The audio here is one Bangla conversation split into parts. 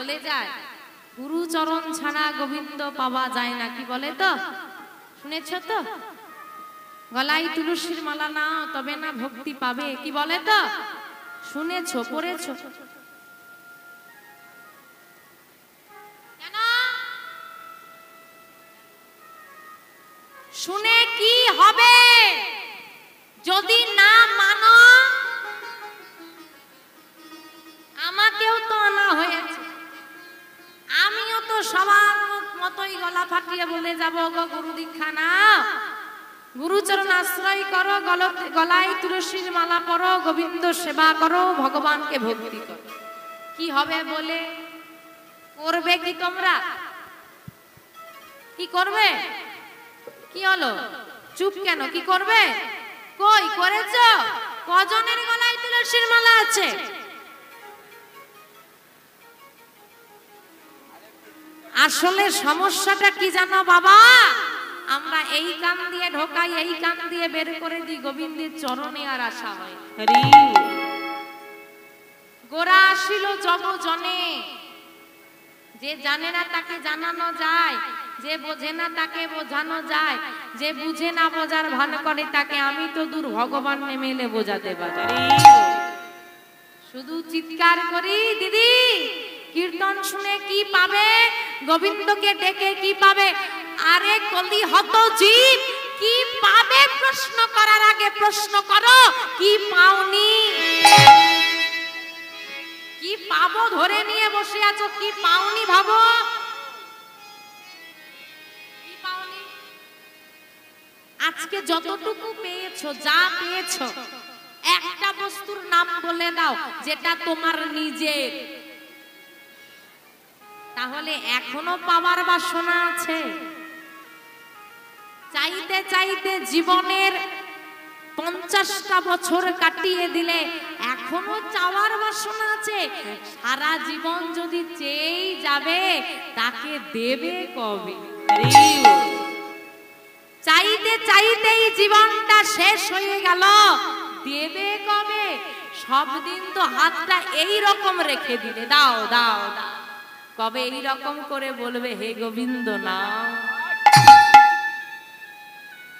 বলে যায় গুরুচরণ ছাড়া গোবিন্দ পাওয়া যায় না, কি বলে তো? শুনেছ তো? গলায় তুলসীর মালা নাও তবে না ভক্তি পাবে, কি বলে তো? শুনেছ, পড়েছ? কেন? শুনে কি হবে যদি না মানো? আমাকেও তো আনা হয়েছে, আমিও তো সবার মতোই গলা ফাটিয়ে বলে যাব গো গুরু দীক্ষা নাও, গুরুচরণ আশ্রয় করো, গলায় তুলসীর মালা পরো, গোবিন্দ সেবা করো, ভগবানকে ভক্তি করো। কি হবে বলে? করবে কি তোমরা? কি করবে? কি হলো চুপ কেন? কি করবে? কই করেছো? কজনের গলায় তুলসীর মালা আছে? আসলে সমস্যাটা কি জানো বাবা? আমরা এই কান দিয়ে ঢোকাই, এই কান দিয়ে বের করে দিই, গোবিন্দের চরণে আর আসা হয়। গোরা আসিল জগ জনে, যে জানে না তাকে জানানো যায়, যে বোঝে না তাকে বোঝানো যায়, যে বুঝে না বোঝার ভান করে তাকে আমি তো দূর ভগবান নেমে এলে বোঝাতে পারি। শুধু চিৎকার করি দিদি, কীর্তন শুনে কি পাবে? গোবিন্দকে ডেকে কি পাবে? আরে কলি হত জীব, কি পাবে প্রশ্ন করার আগে প্রশ্ন করো কি পাওনি? কি পাবো ধরে নিয়ে বসে আছো, কি পাওনি ভাবো। কি পাওনি? আজকে যতটুকু পেয়েছো, যা পেয়েছো, একটা বস্তুর নাম বলে দাও যেটা তোমার নিজের। তাহলে এখনো পাওয়ার বাসনা আছে। চাইতে চাইতে জীবনের 50টা বছর কাটিয়ে দিলে এখনো চাওয়ার বাসনা আছে। সারা জীবন যদি চেয়েই যাবে তাকে দেবে কবে? চাইতে চাইতেই জীবনটা শেষ হয়ে গেল, দেবে কবে? সব দিন তো হাতটা এই রকম রেখে দিলে দাও দাও দাও, কবে এই রকম করে বলবে হে গোবিন্দ না?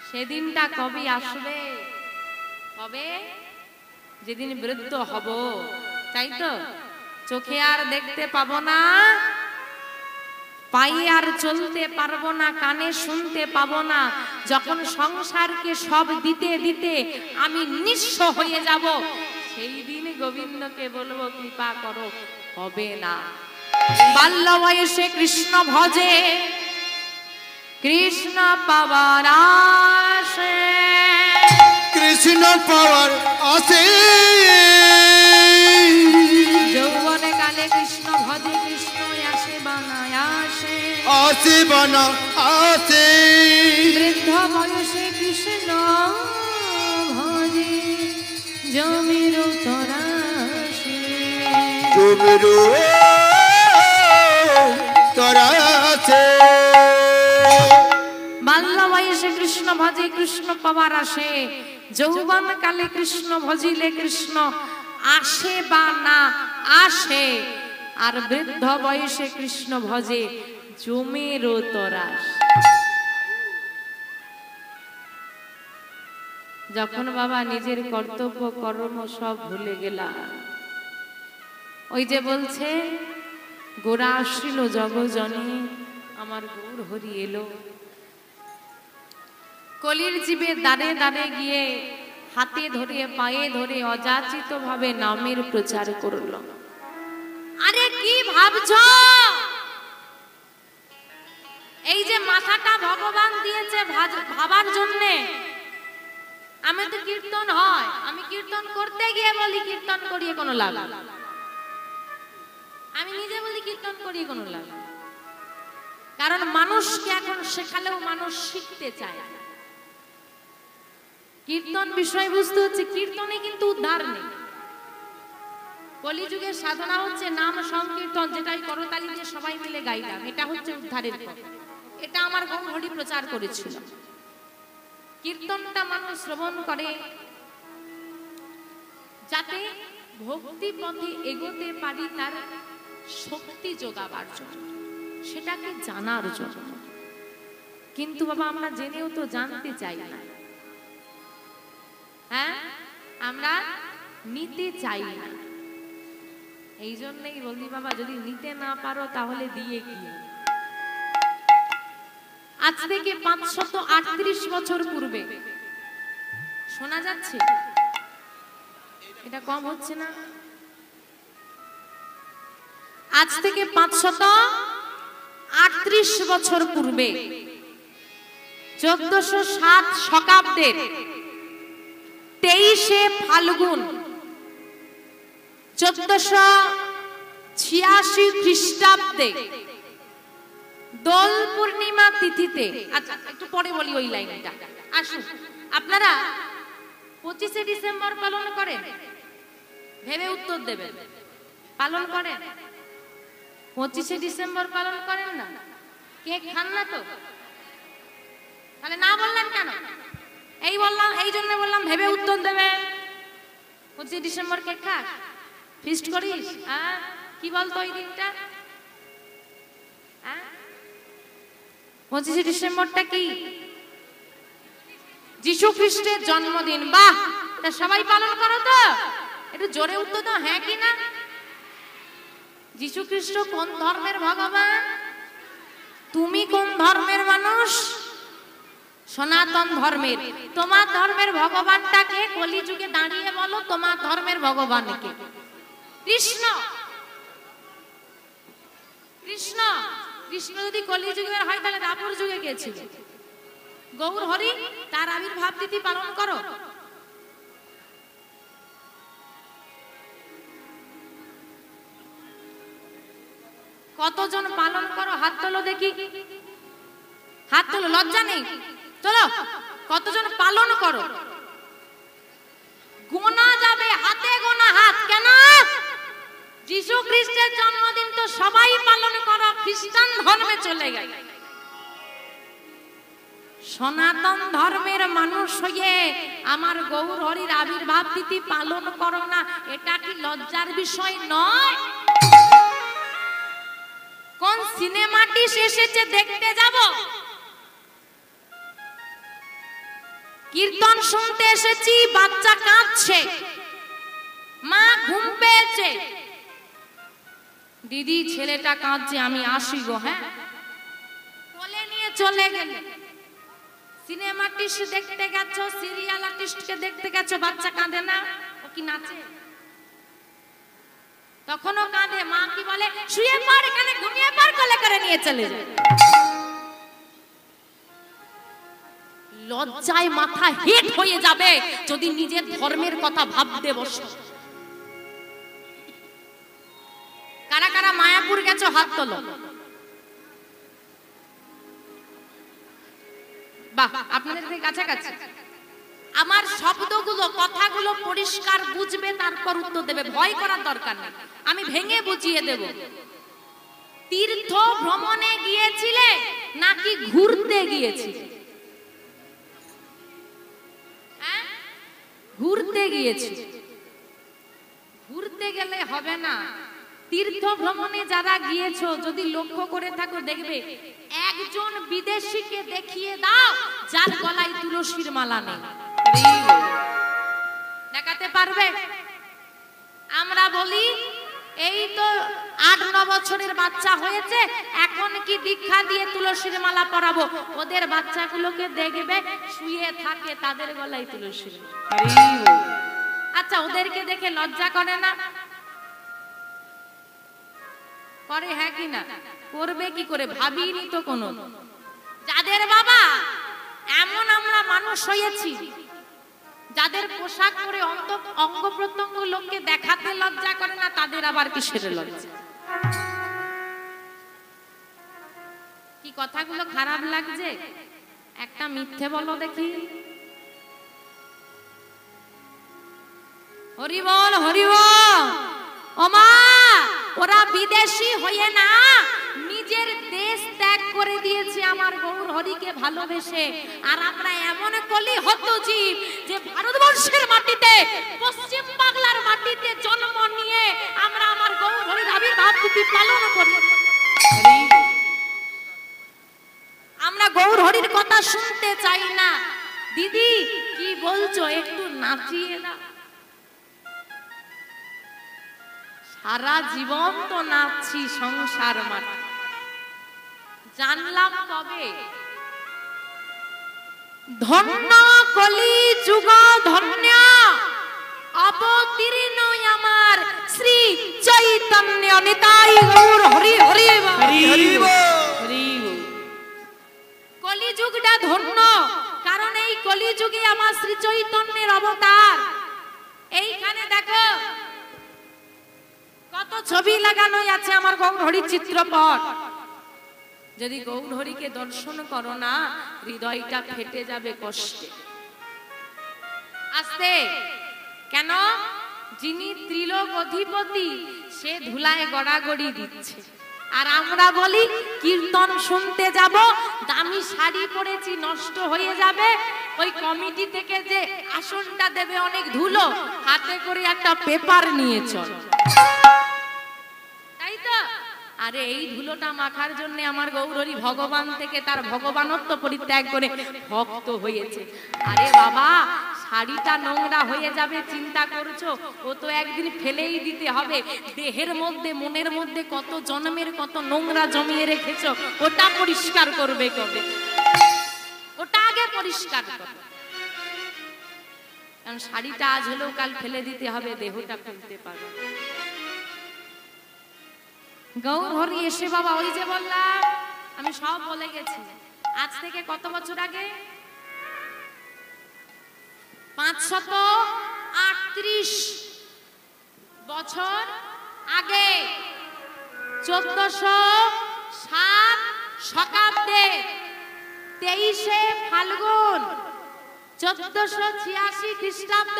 সেদিনটা কবে আসবে? কবে? যেদিন বৃদ্ধ হব, তাই তো? চোখে আর দেখতে পাবো না, পায়ে আর চলতে পারবো না, কানে শুনতে পাবো না, যখন সংসারকে সব দিতে দিতে আমি নিঃস্ব হয়ে যাব, সেই দিন গোবিন্দকে বলবো কৃপা করো, হবে না। বাল্য বয়সে কৃষ্ণ ভজে, কৃষ্ণ পাওয়ার আসে, কৃষ্ণ পাওয়ার আসে, যৌবনে কালে কৃষ্ণ ভজে, কৃষ্ণ আসে বানায় আসে, আসে বানা আসে, বৃদ্ধ বয়সে কৃষ্ণ ভজে, জমির তরাসে, জমির তরাসে। বাল্য বয়সে কৃষ্ণ ভজে, কৃষ্ণ পাওয়ার আসে, যৌবন কালে কৃষ্ণ ভজিলে কৃষ্ণ আসে বা না আসে, আর বৃদ্ধ বয়সে কৃষ্ণ ভজে জমের তরাস। যখন বাবা নিজের কর্তব্য কর্ম সব ভুলে গেলাম, ওই যে বলছে গোরা আসিল জগজনে, আমার গৌর হরি এলো, কলির জীবে দাঁড়ে দাঁড়ে গিয়ে হাতে ধরে পায়ে ধরে অযাচিত ভাবে নামের প্রচার করল। আরে কি ভাবছো? এই যে মাথাটা ভগবান দিয়েছে ভাবার জন্যে। আমি তো কীর্তন হয়, আমি কীর্তন করতে গিয়ে বলি কীর্তন করিয়ে কোনো লাভ, আমি নিজে বলি কীর্তন করিয়ে কোনো লাভ, কারণ মানুষকে এখন শেখালেও মানুষ শিখতে চায়। কীর্তন বিষয়বস্তু হচ্ছে, কীর্তনে কিন্তু উদ্ধার নেই। কলিযুগের সাধনা হচ্ছে নাম সংকীর্তন, যেটাই করতালি দিয়ে সবাই মিলে গাইলাম, এটা হচ্ছে উদ্ধারের পথ। এটা আমার গৌর হরি প্রচার করেছিল। কীর্তনটা মানুষ শ্রবণ করে যাতে ভক্তি পথে এগোতে পারি, তার শক্তি যোগাবার জন্য, সেটাকে জানার জন্য। কিন্তু বাবা আমরা জেনেও তো জানতে চাই না, হ্যাঁ, আমরা নিতে চাই না। এই জন্যই বলি বাবা, যদি নিতে না পারো তাহলে দিয়ে কি? আজ থেকে 538 বছর পূর্বে, শোনা যাচ্ছে? এটা কম হচ্ছে না? আজ থেকে 538 বছর পূর্বে 1407 শকাব্দের 23শে ফাল্গুন 1486 খ্রিস্টাব্দে দোল পূর্ণিমা তিথিতে, আচ্ছা একটু পরে বলি ওই লাইনটা। আসুন, আপনারা 25শে ডিসেম্বর পালন করেন? ভেবে উত্তর দেবেন। পালন করেন? 25শে ডিসেম্বর পালন করেন না? কেক খান না তো? তাহলে না বললেন কেন? এই বললাম, এই জন্য বললাম ভেবে উত্তর দেবে। 25শে ডিসেম্বর কেক খাস? ফিস্ট করিস? কি বলতো ওই দিনটা? 25শে ডিসেম্বরটা কি? যিশু খ্রিস্টের জন্মদিন। বাহ, তা সবাই পালন করো তো? একটু জোরে উত্তর দাও, হ্যাঁ কি না? যিশু খ্রিস্ট কোন ধর্মের ভগবান? তুমি কোন ধর্মের মানুষ? সনাতন ধর্মের। তোমার ধর্মের ভগবানটাকে কলিযুগে দাঁড়িয়ে বলো, তোমার ধর্মের ভগবানকে। কৃষ্ণ। কৃষ্ণ কৃষ্ণ যদি কলিযুগের হয় তাহলে দ্বাপর যুগে কে ছিল? গৌর হরি, তার আবির্ভাব তিথি পালন করো। কতজন পালন করো? হাত তোলো দেখি, হাত তোলো, লজ্জা নেই, চলো। কতজন পালন করো? গোনা যাবে, হাতে গোনা হাত। কেন? যিশু খ্রিস্টের জন্মদিন তো সবাই পালন করো, খ্রিস্টান ধর্মে চলে গেল। সনাতন ধর্মের মানুষ হয়ে আমার গৌর হরির আবির্ভাব তিথি পালন করো না, এটা কি লজ্জার বিষয় নয়? কোন সিনেমাটি এসেছে দেখতে যাব? কীর্তন শুনতে এসেছি, বাচ্চা কাঁদছে, মা ঘুম পেয়েছে, দিদি ছেলেটা কাঁদছে, আমি আসি গো। হ্যাঁ, কোলে নিয়ে চলে গেলে। সিনেমা আর্টিস্ট দেখতে গেছো, সিরিয়াল আর্টিস্টকে দেখতে গেছো, বাচ্চা কাঁদে না? ও কি নাচে? তখনও কাঁদে। মা কি বলে? শুয়ে পড়, এখানে ঘুমিয়ে পড়, কোলে করে নিয়ে চলে যায়। লজ্জায় মাথা হেট হয়ে যাবে যদি নিজের ধর্মের কথা ভাবতে বসো। কারা কারা মায়াপুর গেছো? হাত তোলো। বাহ, আপনাদের কাছাকাছি। আমার শব্দগুলো, কথাগুলো পরিষ্কার বুঝবে, তারপর উত্তর দেবে। ভয় করার দরকার নেই, আমি ভেঙে বুঝিয়ে দেব। তীর্থ ভ্রমণে গিয়েছিলে নাকি ঘুরতে গিয়েছিলে? ঘুরতে গিয়েছি। ঘুরতে গেলে হবে না। তীর্থ ভ্রমণে যারা গিয়েছো, যদি লক্ষ্য করে থাকো দেখবে একজন বিদেশিকে দেখিয়ে দাও যার গলায় তুলসীর মালা নেই। দেখাতে পারবে? আমরা বলি এই তো 8-9 বছরের বাচ্চা হয়েছে, এখন কি দীক্ষা দিয়ে তুলসীর মালা পরাবো। ওদের বাচ্চাগুলোকে দেখবে শুয়ে থাকে, তাদের গলায় তুলসীর মালা। আচ্ছা, ওদেরকে দেখে লজ্জা করে না? করে, হ্যাঁ কি না? করবে কি করে? ভাবিনি তো কোনো। যাদের বাবা এমন আমরা মানুষ হয়েছি, যাদের পোশাক পরে অঙ্গ প্রত্যঙ্গ লোককে দেখাতে লজ্জা করে না, তাদের আবার কিসের লজ্জা? কি কথাগুলো খারাপ লাগছে? একটা মিথ্যে বলো দেখি। হরি বল, হরি বল। ওমা, ওরা বিদেশি হয়ে না, নিজের দেশ ত্যাগ করে দিয়েছে আমার গৌর হরিকে ভালোবেসে। আর আমরা এমন কলি হতো জীব যে ভারতবর্ষের মাটিতে, পশ্চিম বাংলার মাটিতে জন্ম নিয়ে আমরা আমার গৌর হরির আবির্ভাব তিথি পালন করি। আমরা গৌর হরির কথা শুনতে চাই না। দিদি কি বলছো, একটু নাচিয়ে দাও। সারা জীবন তো নাচছি সংসার মাঠে, জানলাম কবে ধন্য কলি যুগ ধন্য অবতীর্ণ আমার শ্রী চৈতন্য নিতাই গৌর হরি হরি হরি হরি। কলিযুগটা ধন্য, কারণ এই কলিযুগে আমার শ্রী চৈতন্যের অবতার। এইখানে দেখো কত ছবি লাগানো আছে আমার গৌর হরির চিত্রপট। যদি গৌর হরিকে দর্শন করো না, হৃদয়টা ফেটে যাবে কষ্টে। আস্তে কেন? যিনি ত্রিলোক অধিপতি সে ধুলায় গড়াগড়ি দিচ্ছে, আর আমরা বলি কীর্তন শুনতে যাব, দামি শাড়ি পরেছি নষ্ট হয়ে যাবে, ওই কমিটি থেকে যে আসনটা দেবে অনেক ধুলো, হাতে করে একটা পেপার নিয়ে চল, তাই তো? আরে এই ধুলোটা মাখার জন্য আমার গৌরহরি ভগবান থেকে তার ভগবানত্ব পরিত্যাগ করে ভক্ত হয়েছে। আরে বাবা, শাড়িটা নোংরা হয়ে যাবে চিন্তা করছো? ও তো একদিন ফেলেই দিতে হবে। দেহের মধ্যে মনের মধ্যে কত জন্মের কত নোংরা জমিয়ে রেখেছো, ওটা পরিষ্কার করবে কবে? ওটা আগে পরিষ্কার করবে, কারণ শাড়িটা আজ হলেও কাল ফেলে দিতে হবে, দেহটা ফেলতে পারবে। গৌর হরি এসে বাবা, ওই যে বললাম আমি সব বলে গেছি, আজ থেকে কত বছর আগে? 538 বছর আগে, 1407 শকাব্দে 23শে ফাল্গুন 1486 খ্রিস্টাব্দ,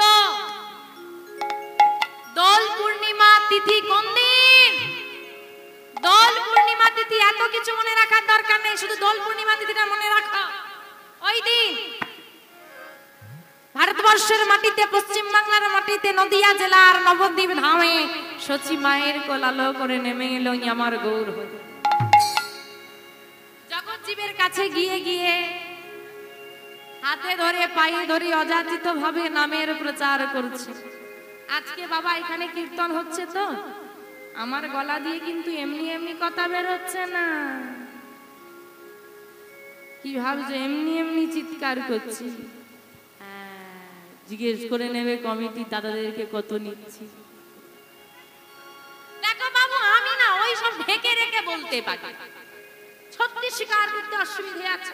দোল পূর্ণিমা তিথি। কোন দিন? দোল পূর্ণিমা তিথি। এত কিছু মনে রাখার দরকার নেই, শুধু দোল পূর্ণিমা তিথিটা মনে রাখো। ওই দিন ভারতবর্ষের মাটিতে, পশ্চিম বাংলার মাটিতে, নদিয়া জেলার নবদ্বীপ ধামে সচি মায়ের কোলালো করে নেমে এলো আমার গৌর হরি। জগৎ জীবের কাছে গিয়ে গিয়ে হাতে ধরে পায়ে ধরে অযাচিত ভাবে নামের প্রচার করছে। আজকে বাবা এখানে কীর্তন হচ্ছে তো, আমার গলা দিয়ে কিন্তু এমনি এমনি কথা বের হচ্ছে না। কি ভাবছো এমনি এমনি চিৎকার করছি? জিজ্ঞেস করে নেবে কমিটি দাদাদেরকে কত নিচ্ছি। দেখো বাবু, আমি না ওই সব ঢেকে রেখে বলতে পারি, সত্যি স্বীকার করতে অসুবিধে আছে।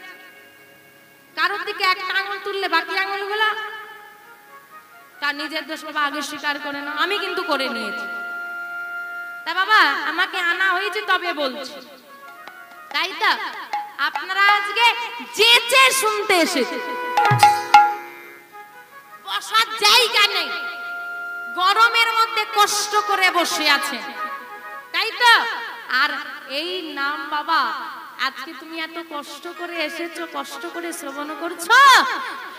কারোর দিকে একটা আঙুল তুললে বাকি আঙুলগুলো তার নিজের দোষ বাবা আগে স্বীকার করে না, আমি কিন্তু করে নিয়েছি। তা বাবা আমাকে আনা হয়েছে তবে বলছি, তাই তো? আপনারা আজকে চেঁচে শুনতে এসেছে, বসার জায়গা নেই, গরমের মধ্যে কষ্ট করে বসে আছে, তাই তো? আর এই নাম বাবা, আজকে তুমি এত কষ্ট করে এসেছো, কষ্ট করে শ্রবণ করছো,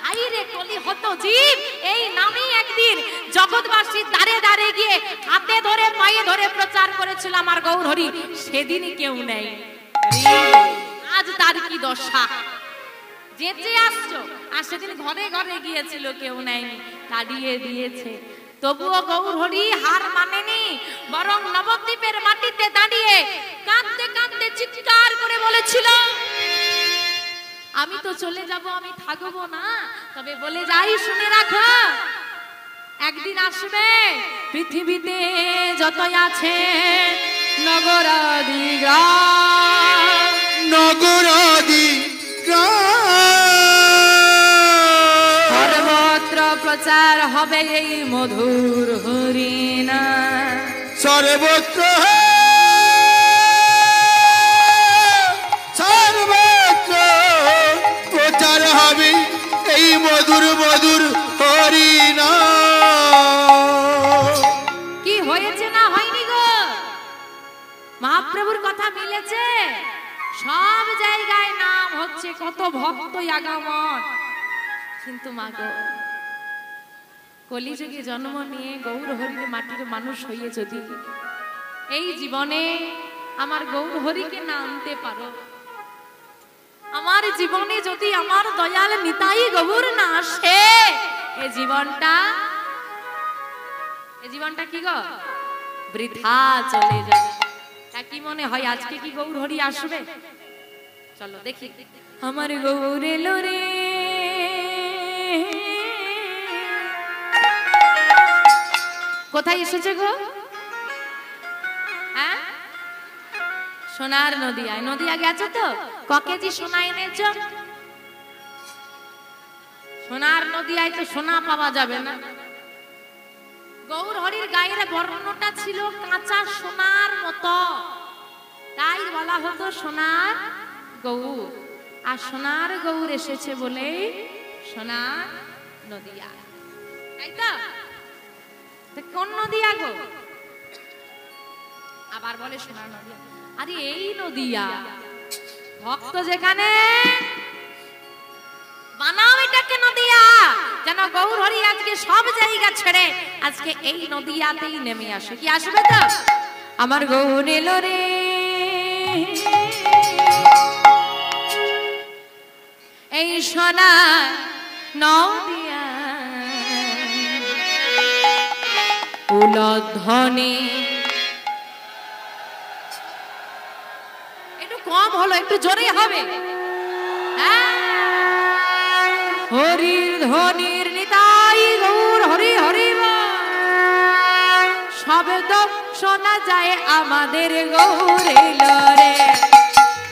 হাই রে কলি হতো জীব, এই নামই একদিন জগৎবাসীর দ্বারে দ্বারে গিয়ে হাতে ধরে পায়ে ধরে প্রচার করেছিল আমার গৌর হরি, সেদিনই কেউ নেই। আজ তার কি দশা? যেচে আসছো, আর সেদিন ঘরে ঘরে গিয়েছিল, কেউ নেয়নি, তাড়িয়ে দিয়েছে। তবুও গৌর হরি হার মানেনি, বরং নবদ্বীপের মাটিতে দাঁড়িয়ে কাঁদতে কাঁদতে চিৎকার করে বলেছিল, আমি তো চলে যাব, আমি থাকবো না, তবে বলে যাই শুনে রাখো, একদিন আসবে পৃথিবীতে যতই আছে নগরাদি গ্রাম, নগরাদি সর্বত্র প্রচার হবে এই মধুর হরিনাম, সর্বত্র সর্বত্র প্রচার হবে এই মধুর মধুর হরিনাম। কি হয়েছে না হয়নি গো? মহাপ্রভুর কথা মিলেছে, সব জায়গায় নাম হচ্ছে, কত ভক্ত আগমন, কিন্তু মা গো, কলিযুগে জন্ম নিয়ে গৌর হরির মাটির মানুষ হয়ে যদি এই জীবনে আমার গৌর হরিকে না আনতে পারো, আমার জীবনে যদি আমার দয়াল নিতাই গৌর না আসে, এই জীবনটা কি গো বৃথা চলে যাবে। কি মনে হয় আজকে কি গৌর হরি আসবে? চলো দেখি। আমার গৌর এলো রে, কোথায় এসেছে গো? হ্যাঁ, সোনার নদিয়ায়। নদিয়া গেছো তো? ক কেজি সোনা এনেছ? সোনার নদিয়ায় তো সোনা পাওয়া যাবে না। গৌর হরির গায়ের বর্ণটা ছিল কাঁচা সোনার মতো, তাই বলা হতো সোনার গৌর। আর সোনার গৌর এসেছে বলে সোনার নদিয়া, তাই তো? কোন নদিয়া গো? আবার বলে সোনার নদিয়া। আরে এই নদিয়া, ভক্ত যেখানে বানাও এটাকে নদিয়া, যেন গৌর হরি আজকে সব জায়গা ছেড়ে আজকে এই নদিয়াতেই নেমে আসে। কি আসবে তো? আমার গৌর এলো রে, এই সোনার নদিয়া উলধ্বনি। একটু কম হলো, একটু জোরে হবে। হরির ধ্বনির নিতাই গৌর হরি হরি শব্দ শোনা যায় আমাদের গৌর এলো রে,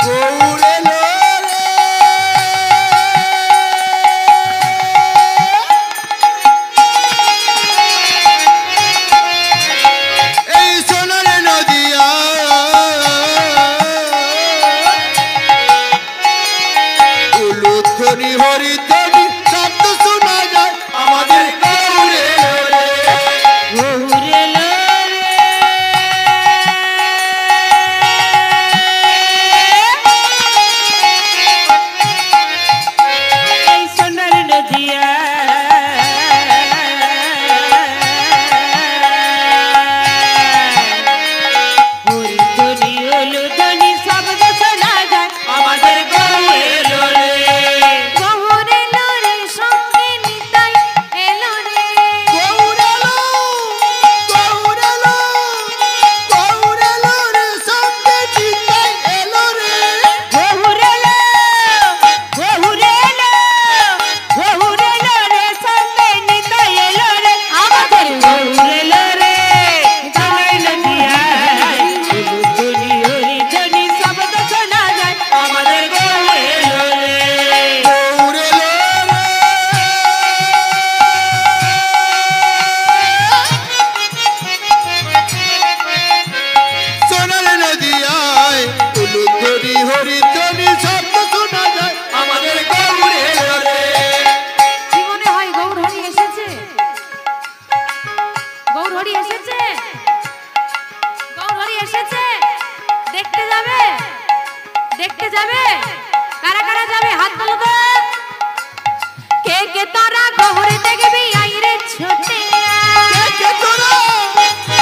গৌর এলো রে। এই সোনার নদিয়া উলুধ্বনি হরিধ্বনি শব্দ শোনা যায় আমাদের গৌর এলো রে, গৌর এলো রে। এই সোনার নদিয়া হরিধ্বনি উলুধ্বনি শব্দ শোনা যায় আমাদের গৌর এলো রে, গৌর এলো রে, সঙ্গে নিতাই এলো রে, গৌর এলো, গৌর এলো, গৌর এলো রে, সঙ্গে নিতাই এলো রে, গৌর এলো, গৌর এলো, গৌর এলো রে, সঙ্গে নিতাই এলো রে, আমাদের গৌর এলো রে। সোনার নদিয়া উলুধ্বনি হরিধ্বনি শব্দ শোনা যায় আমাদের গৌর এলো রে, গৌর এলো রে। সোনার নদিয়ায় উলুধ্বনি হরিধ্বনি শব্দ শোনা যায় আমাদের গৌর এলো রে, কি মনে হয় গৌর হরি এসেছে? গৌর হরি এসেছে, গৌর হরি এসেছে। দেখতে যাবে, দেখতে যাবে। কারা কারা যাবে হাত তোলো তো। কে কে তোরা গৌর দেখবি আইরে ছোটে কে কে তোরা,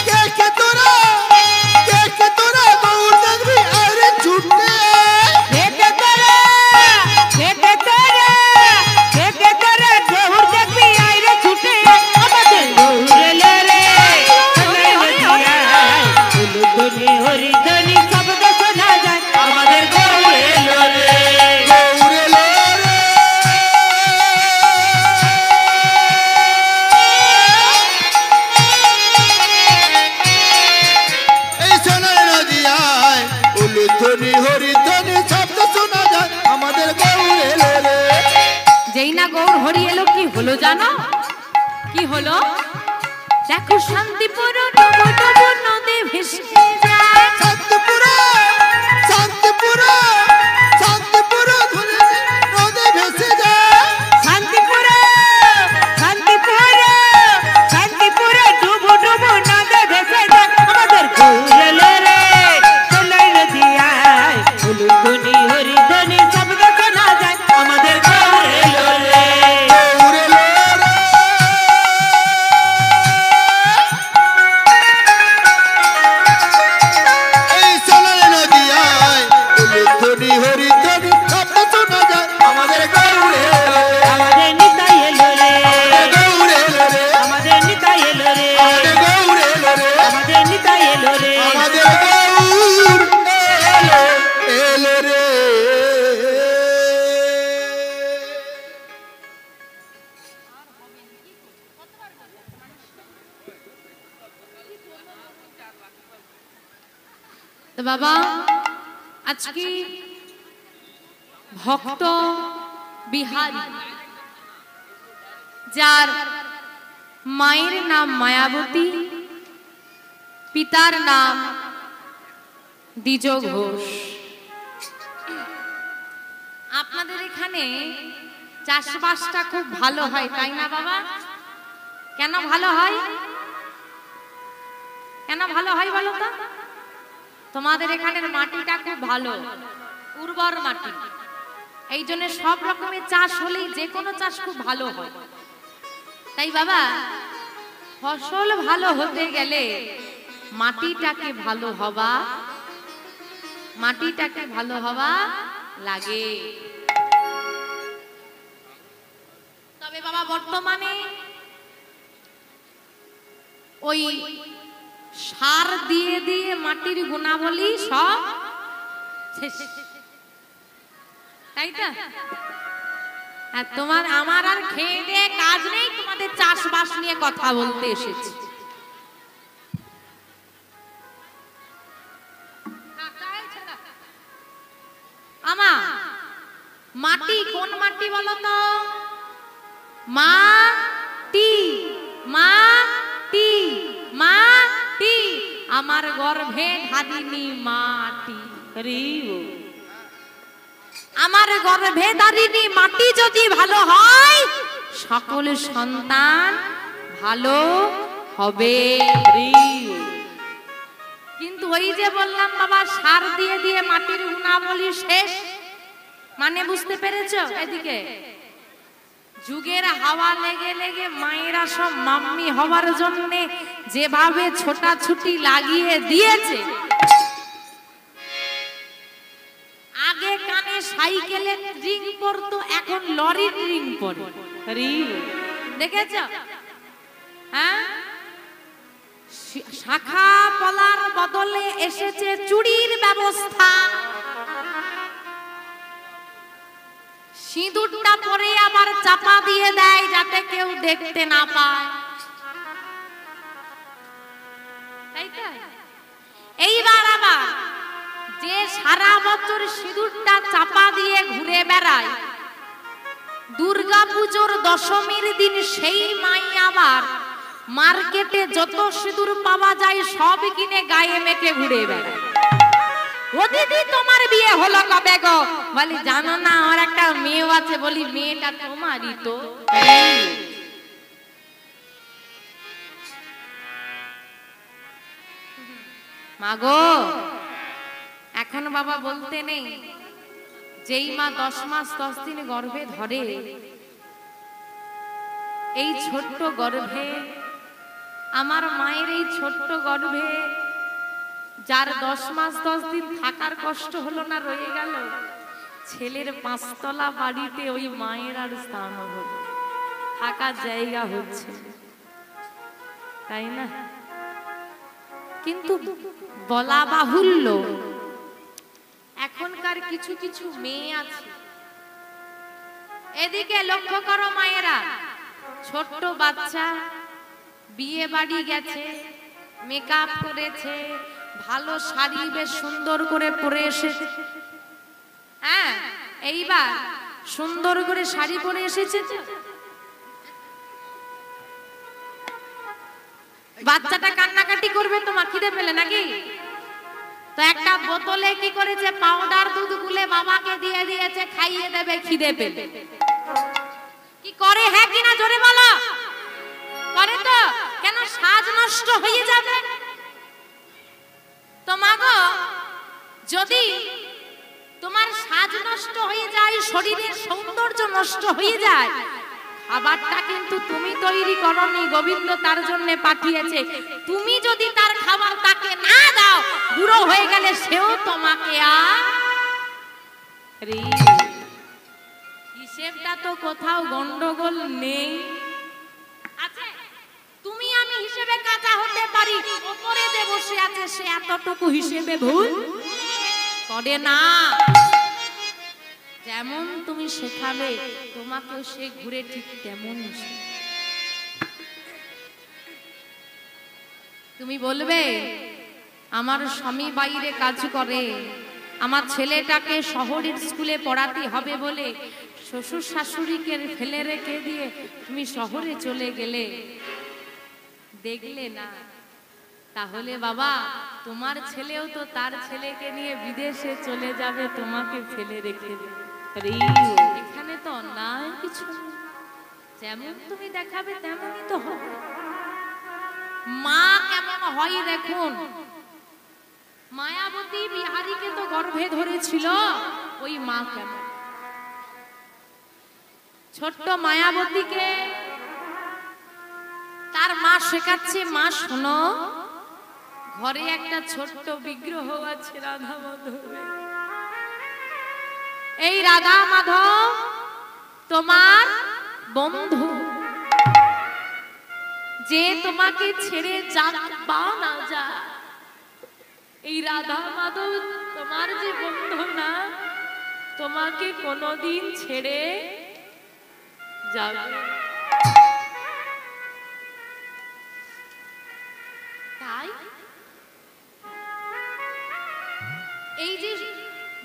কে কে তোরা, কে কে তোরা গৌর দেখবি আরে ছুটে আয়। কে কে তোরা, কে কে তোরা, কে কে তোরা গৌর দেখবি আইরে ছুটে আমাদের গৌর এলো রে, উলুধ্বনি হরিধ্বনি শব্দ শোনা যায় আমাদের গৌর এলো রে, গৌর এলো রে। এই সোনার নদিয়ায় উলুধ্বনি হরিধ্বনি শব্দ শোনা যায় আমাদের গৌর এলো রে, যেই না গৌর হরি এলো কি হলো জানো? কি হলো? দেখো শান্তিপুর ডুবো ডুবো নদী ভেসে যায়, শান্তিপুর, শান্তিপুর, শান্তিপুর ধরে নদী ভেসে যায়, শান্তিপুর, শান্তিপুর, শান্তিপুর ডুবো ডুবো নদী ভেসে যায় আমাদের গৌর এলো রে, সোনার নদিয়ায় উলুধ্বনি হরিধ্বনি শব্দ শোনা যায় আমাদের গৌর এলো রে, গৌর এলো রে। তো বাবা আজকে ভক্ত বিহারী, যার মায়ের নাম মায়াবতী, পিতার নাম দ্বিজ ঘোষ। আপনাদের এখানে চাষবাসটা খুব ভালো হয়, তাই না বাবা? কেন ভালো হয়? কেন ভালো হয় বলো তো? তোমাদের এখানের মাটিটা খুব ভালো, উর্বর মাটি, এই জন্য সব রকমের চাষ হলেই যে কোনো চাষ খুব ভালো হয়। তাই বাবা ফসল ভালো হতে গেলে মাটিটাকে ভালো হওয়া লাগে। তবে বাবা বর্তমানে ওই সার দিয়ে দিয়ে মাটির গুণাবলী সব শেষ, তাই তো? আর তোমার আমার আর খেয়ে দিয়ে কাজ নেই, তোমাদের চাষবাস নিয়ে কথা বলতে এসেছি। আমা মাটি কোন মাটি বলো তো? মাটি, মাটি, মাটি, আমার গর্ভে ধারিনি মাটি, আমার গর্ভে ধারিনি মাটি যদি ভালো হয় সকল সন্তান ভালো হবে। কিন্তু ওই যে বললাম বাবা সার দিয়ে দিয়ে মাটির গুণাবলী শেষ, মানে বুঝতে পেরেছো? এদিকে যুগের হাওয়া লেগে লেগে মায়েরা সব মাম্মি হওয়ার জন্য যেভাবে ছোটাছুটি লাগিয়ে দিয়েছে, আগে কানে সাইকেলের রিং পড়তো, এখন লরির রিং পড়ে। দেখেছ? হ্যাঁ, শাখা পলার বদলে এসেছে চুড়ির ব্যবস্থা। সিঁদুরটা পরে আবার চাপা দিয়ে দেয় যাতে কেউ দেখতে না পায়, তাই তো? এইবার আবার যে সারা বছর সিঁদুরটা চাপা দিয়ে ঘুরে বেড়ায়, দুর্গা পুজোর দশমীর দিন সেই মাই আবার মার্কেটে যত সিঁদুর পাওয়া যায় সব কিনে গায়ে মেখে ঘুরে বেড়ায়। ও দিদি তোমার বিয়ে হলো কবে গো? বলি জানো না আমার একটা মেয়ে আছে। বলি মেয়েটা তোমারই তো। মাগো এখন বাবা বলতে নেই, যেই মা 10 মাস 10 দিন গর্ভে ধরে, এই ছোট্ট গর্ভে, আমার মায়ের এই ছোট্ট গর্ভে যার 10 মাস 10 দিন থাকার কষ্ট হলো না, রয়ে গেল, ছেলের 5 তলা বাড়িতে ওই মায়ের আর স্থান হলো, থাকার জায়গা হচ্ছে, তাই না? কিন্তু বলা বাহুল্য এখনকার কিছু কিছু মেয়ে আছে, এদিকে লক্ষ্য করো মায়েরা, ছোট্ট বাচ্চা বিয়ে বাড়ি গেছে, মেকআপ করেছে, ভালো শাড়ি বেশ সুন্দর করে পরে এসেছে। হ্যাঁ, এইবার সুন্দর করে শাড়ি পরে এসেছে, বাচ্চাটা কান্নাকাটি করবে তোমার খিদে পেলে নাকি? তো একটা বোতলে কি করেছে, পাউডার দুধ গুলে বাবাকে দিয়ে দিয়েছে, খাইয়ে দেবে খিদে পেলে। কি করে? হ্যাঁ কিনা জোরে বলো। করে তো? কেন? সাজ নষ্ট হয়ে যাবে। তো মাগো যদি তোমার সাজ নষ্ট হয়ে যায়, শরীরের সৌন্দর্য নষ্ট হয়ে যায়, খাবারটা কিন্তু তুমি তৈরি করনি, গোবিন্দ তার জন্য পাঠিয়েছে। তুমি যদি তার খাবার তাকে না দাও, বুড়ো হয়ে গেলে সেও তোমাকে আর হিসেবটা তো কোথাও গন্ডগোল নেই, আছে? তুমি আমি হিসেবে কাঁচা হতে পারি, উপরে যে বসে আছে সে এতটুকু হিসেবে ভুল করে না। যেমন তুমি শেখাবে তোমাকেও সে ঘুরে ঠিক তেমনই। তুমি বলবে আমার স্বামী বাইরে কাজ করে, আমার ছেলেটাকে শহরের স্কুলে পড়াতে হবে বলে শ্বশুর শাশুড়িকে ফেলে রেখে দিয়ে তুমি শহরে চলে গেলে, দেখলে না? তাহলে বাবা তোমার ছেলেও তো তার ছেলেকে নিয়ে বিদেশে চলে যাবে, তোমাকে ফেলে রেখে দেবে। এখানে তো অন্যায় কিছু, যেমন তুমি দেখাবে তেমনই তো হবে। মা কেমন হয় দেখুন, মায়াবতী বিহারীকে তো গর্ভে ধরেছিল, ওই মা কেমন। ছোট্ট মায়াবতীকে তার মা শেখাচ্ছে, মা শোনো, ঘরে একটা ছোট্ট বিগ্রহ আছে রাধা মাধবের, এই রাধা মাধব তোমার বন্ধু, যে তোমাকে ছেড়ে যাক বা না যা, এই রাধা মাধব তোমার যে বন্ধু না, তোমাকে কোনোদিন ছেড়ে যাবে। তাই এই যে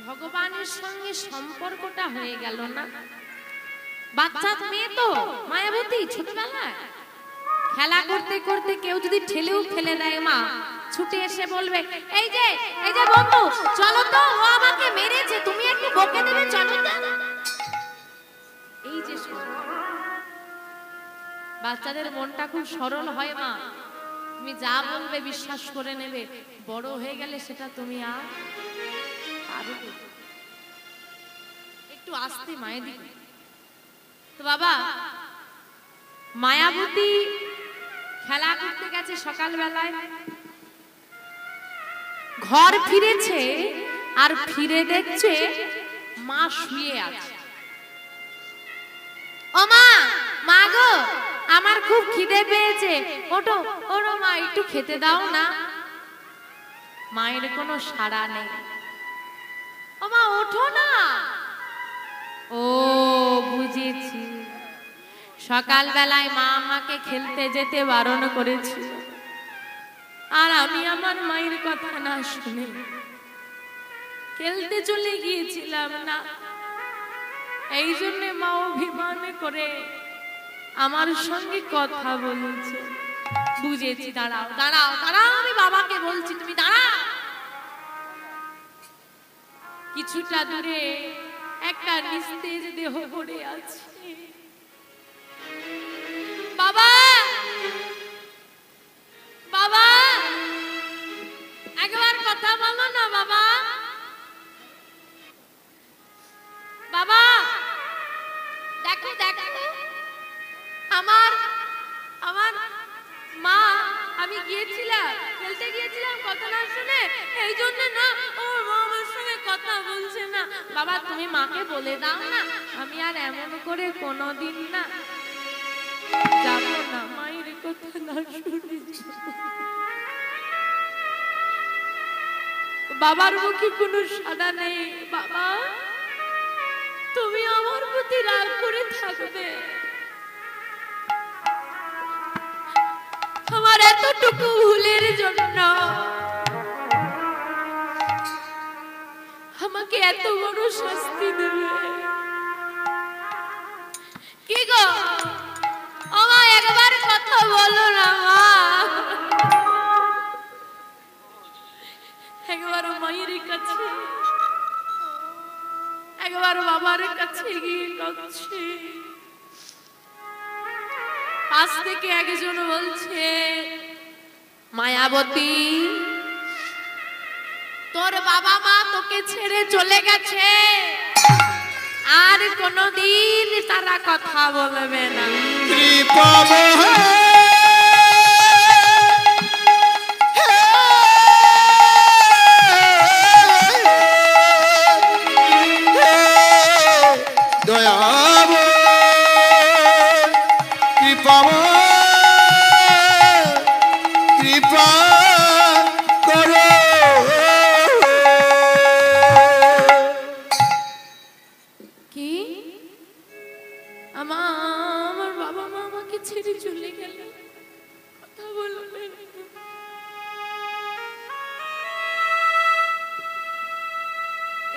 ভগবানের সঙ্গে সম্পর্কটা হয়ে গেল না, বাচ্চা মেয়ে তো মায়াবতী ছোটবেলায় খেলা করতে করতে কেউ যদি ঠেলেও ফেলে দেয়, মা ছুটে এসে বলবে, এই যে বন্ধু চলো তো, ও আমাকে মেরেছে, তুমি একটু বকে দেবে, চলো তো। এই যে বাচ্চাদের মনটা খুব সরল হয়, মা তুমি যা বলবে বিশ্বাস করে নেবে, বড় হয়ে গেলে সেটা তুমি আর পারবে। একটু আস্তে মায়ের দিকে। তো বাবা মায়াবতী খেলা করতে গেছে সকালবেলায়, ঘর ফিরেছে আর ফিরে দেখছে মা শুয়ে আছে। ও মা, মা গো আমার খুব খিদে পেয়েছে, ওঠো ওঠো মা, একটু খেতে দাও না। মায়ের কোনো সাড়া নেই। ও মা ওঠো না। ও বুঝেছি, সকালবেলায় মা আমাকে খেলতে যেতে বারণ করেছিল, আর আমি আমার মায়ের কথা না শুনে খেলতে চলে গিয়েছিলাম না, এই জন্য মা অভিমান করে আমার সঙ্গে কথা বলেছে। বুঝেছি, দাঁড়াও দাঁড়াও দাঁড়াও, আমি বাবাকে বলছি, তুমি দাঁড়াও। কিছুটা দূরে একটা নিস্তেজ দেহ পড়ে আছে। বাবা বাবা একবার কথা বলো না বাবা, বাবা দেখো দেখো, আমার আমার মা, আমি গিয়েছিলাম খেলতে গিয়েছিলাম কথা না শুনে, এই জন্য না ওর মা আমার সঙ্গে কথা বলছে না। বাবা তুমি মাকে বলে দাও না, আমি আর এমন করে কোনোদিন না যাবো না, মায়ের কথা না শুনে। বাবার মুখে কোনো সাড়া নেই। বাবা তুমি আমার প্রতি রাগ করে থাকবে, আমার এতটুকু ভুলের জন্য আমাকে এত বড় শাস্তি দেবে? কি গো ও মা, একবার কথা বলো না মা, একবার মায়ের কাছে, একবার বাবার কাছে গিয়ে কাঁদছে। পাশ থেকে একজন বলছে, মায়াবতী তোর বাবা মা তোকে ছেড়ে চলে গেছে, আর কোনদিন তারা কথা বলবে না। আমার বাবা মা আমাকে ছেড়ে চলে গেল,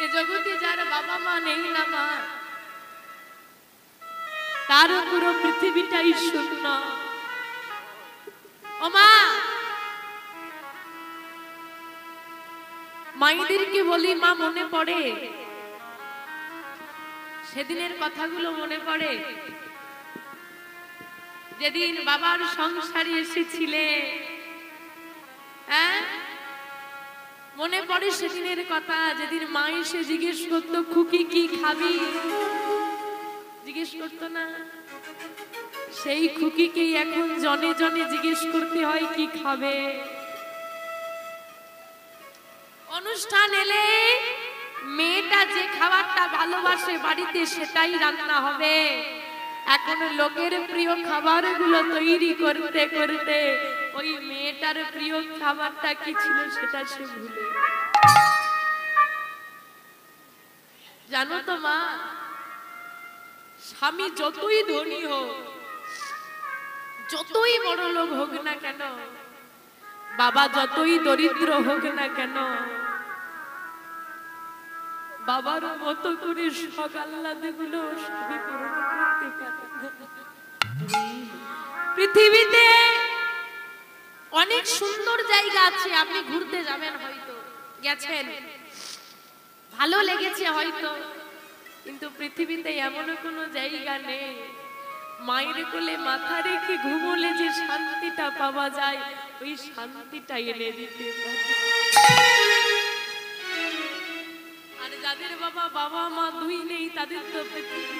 এ জগতে যার বাবা মা নেই না মা, তার পুরো পৃথিবীটাই শূন্য। ও মা, মায়েদেরকে বলি মা মনে পড়ে সেদিনের কথাগুলো, মনে পড়ে যেদিন বাবার সংসারে এসেছিলে, হ্যাঁ মনে পড়ে সেদিনের কথা, যেদিন মা এসে জিজ্ঞেস করতো খুকি কি খাবি, জিজ্ঞেস করতো না? সেই খুকিকেই এখন জনে জনে জিজ্ঞেস করতে হয় কি খাবে। অনুষ্ঠান এলে মেয়েটা যে খাবারটা ভালোবাসে বাড়িতে সেটাই রান্না হবে। এখন লোকের প্রিয় খাবারগুলো তৈরি করতে করতে ওই মেয়েটার প্রিয় খাবারটা কি ছিল সেটা সে ভুলে। জানো তো মা, স্বামী যতই ধনী হোক, যতই বড় লোক হোক না কেন, বাবা যতই দরিদ্র হোক না কেন, বাবার মতো করে শখ আহ্লাদগুলো স্বামী পূরণ করতে পারে না। পৃথিবীতে অনেক সুন্দর জায়গা আছে, আপনি ঘুরতে যাবেন, হয়তো গেছেন, ভালো লেগেছে হয়তো, কিন্তু পৃথিবীতে এমন কোনো জায়গা নেই মায়ের কোলে মাথা রেখে ঘুমোলে যে শান্তিটা পাওয়া যায়, ওই শান্তিটা এনে দিতে পারে। আর যাদের বাবা মা দুই নেই, তাদের তো পৃথিবী।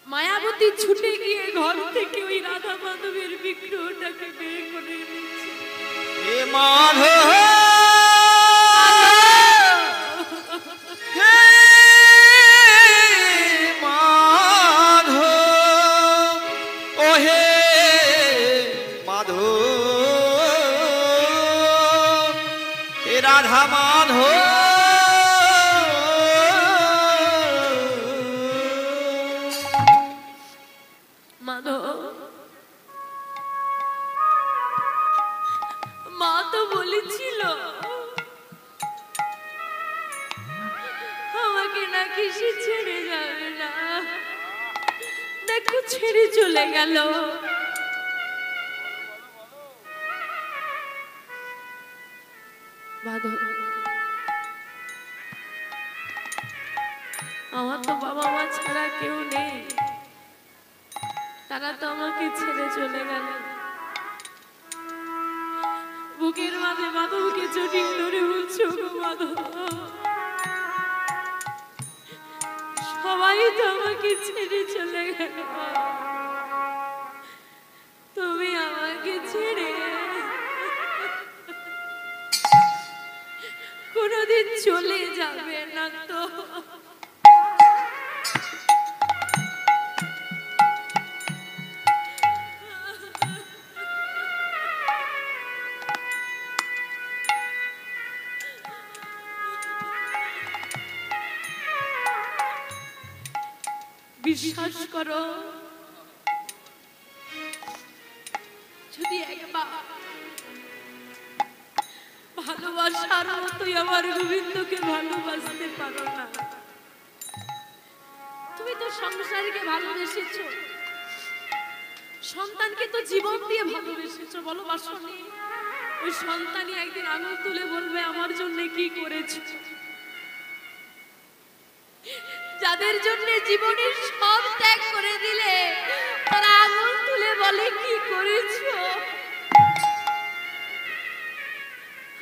মায়াবতী ছুটে গিয়ে ঘর থেকে ওই রাধা মাধবের বিগ্রহটাকে বের করে এনেছে। হে মাধব, হে মাধব, ও হে মাধব, হে রাধা মাধব। মা তো বলেছিল আমাকে নাকি সে ছেড়ে যাবে না, দেখো ছেড়ে চলে গেল। আমার তো বাবা মা ছাড়া কেউ নেই, তারা তো আমাকে ছেড়ে চলে গেল। বুকের মাঝে মাধবকে জড়িয়ে ধরে বলছো, মাধব সবাই তো আমাকে ছেড়ে চলে গেল, তুমি আমাকে ছেড়ে কোনদিন চলে যাবে না তো? বিশ্বাস করো, যদি একবার ভালোবাসার মতোই আমার গোবিন্দকে ভালোবাসতে পারো না, তুমি তো সংসারকে ভালোবেসেছো, সন্তানকে তো জীবন দিয়ে ভালোবেসেছো, ভালোবাসোনি? ওই সন্তানই একদিন আঙুল তুলে বলবে আমার জন্য কি করেছো। যাদের জন্য জীবনের সব ত্যাগ করে দিলে, তারা আঙুল তুলে বলে কি করেছো।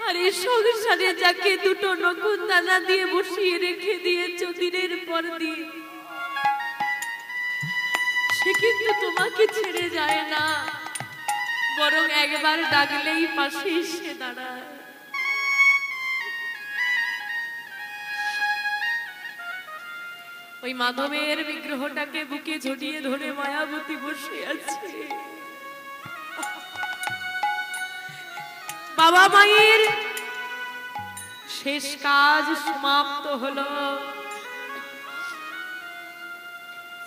আর এই সংসারে যাকে দুটো নকুন দানা দিয়ে বসিয়ে রেখে দিয়েছো দিনের পর দিন, সে কিন্তু তোমাকে ছেড়ে যায় না, বরং একবার ডাকলেই পাশে এসে দাঁড়ায়। ওই মাধবের বিগ্রহটাকে বুকে ঝরিয়ে ধরে মায়াবতী বসে আছে। বাবা মায়ের শেষ কাজ সমাপ্ত হলো।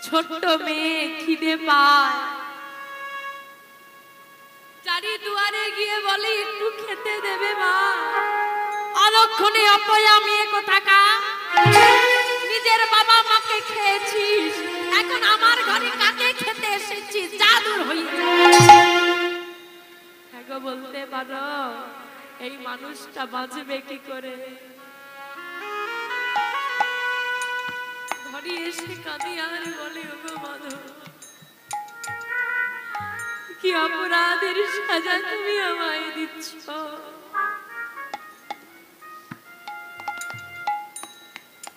ছোট্ট মেয়ে খিদে পায়, চারি দুয়ারে গিয়ে বলে একটু খেতে করতে দেবে মা? অলক্ষণে অপয়া মেয়ে কোথাকা, নিজের বাবা মাকে খেয়েছিস, এখন আমার ঘরে কাকে খেতে এসেছিস? জাদুর হয়ে যা বলতে পারো এই মানুষটা বাঁচবে কি করে? ঘরে এসে কাঁদি আর বলে ওগো মাধব, কি অপরাধের সাজা তুমি আমায় দিচ্ছ?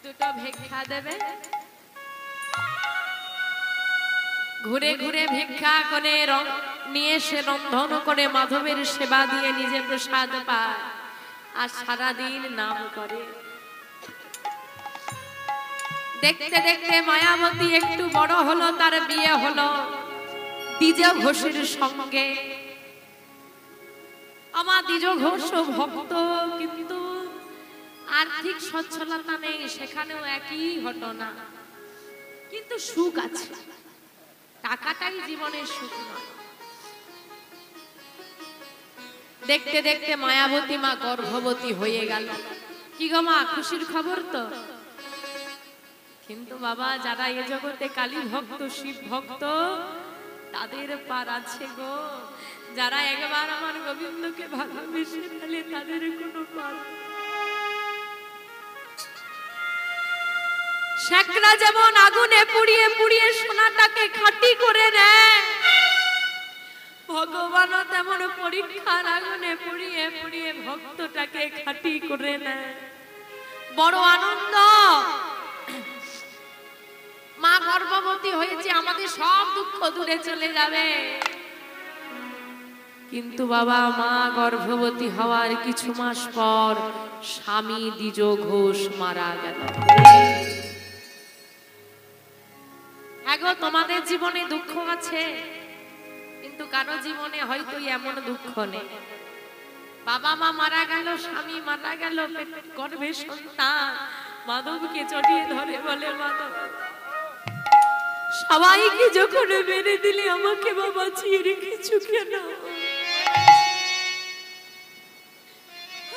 দুটো ভিক্ষা দেবে? ঘুরে ঘুরে ভিক্ষা করে নিয়ে এসে রন্ধন করে মাধবের সেবা দিয়ে নিজে প্রসাদ পায় আর সারাদিন নাম করে। দেখতে দেখতে মায়াবতী একটু বড় হলো, তার বিয়ে হলো দ্বিজ ঘোষের সঙ্গে। আমার দ্বিজ ঘোষ ভক্ত, কিন্তু আর্থিক সচ্ছলতা নেই, সেখানেও একই ঘটনা, কিন্তু সুখ আছে। টাকাটাই জীবনের সুখ নয়। দেখতে দেখতে মায়াবতী মা গর্ভবতী হয়ে গেল। কি গো মা, খুশির খবর তো? কিন্তু বাবা, যারা এ জগতে কালী ভক্ত, শিব ভক্ত, তাদের পার আছে গো। যারা একবার আমার গোবিন্দকে ভালোবেসে ফেলে, তাদের কোনো পার। শেখরা যেমন আগুনে পুড়িয়ে পুড়িয়ে সোনাটাকে খাঁটি করে নেয়, ভগবানও তেমন পরীক্ষার আগুনে পুড়িয়ে পুড়িয়ে ভক্তটাকে খাঁটি করে নেয়। বড় আনন্দ। মা গর্ভবতী হয়েছে, আমাদের সব দুঃখ দূরে চলে যাবে। কিন্তু বাবা, মা গর্ভবতী হওয়ার কিছু মাস পর স্বামী দ্বিজ ঘোষ মারা গেল। এগো, তোমাদের জীবনে দুঃখ আছে, কিন্তু কারো জীবনে হয়তো এমন দুঃখ নেই। বাবা মা মারা গেল, স্বামী মারা গেল, গর্ভে সন্তান। মাধবকে জড়িয়ে ধরে বলে, মাধব, সবাইকে যখন মেরে দিলে আমাকে বাবা চিয়ে রেখেছো কেন?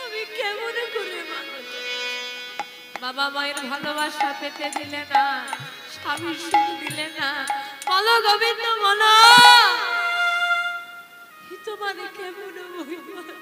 আমি কেমন করে বাবা মায়ের ভালোবাসা পেতে দিলে না, স্বামীর সুখ দিলে না? বলো গোবিন্দ, বলো, তোমার কেমন অভিমান?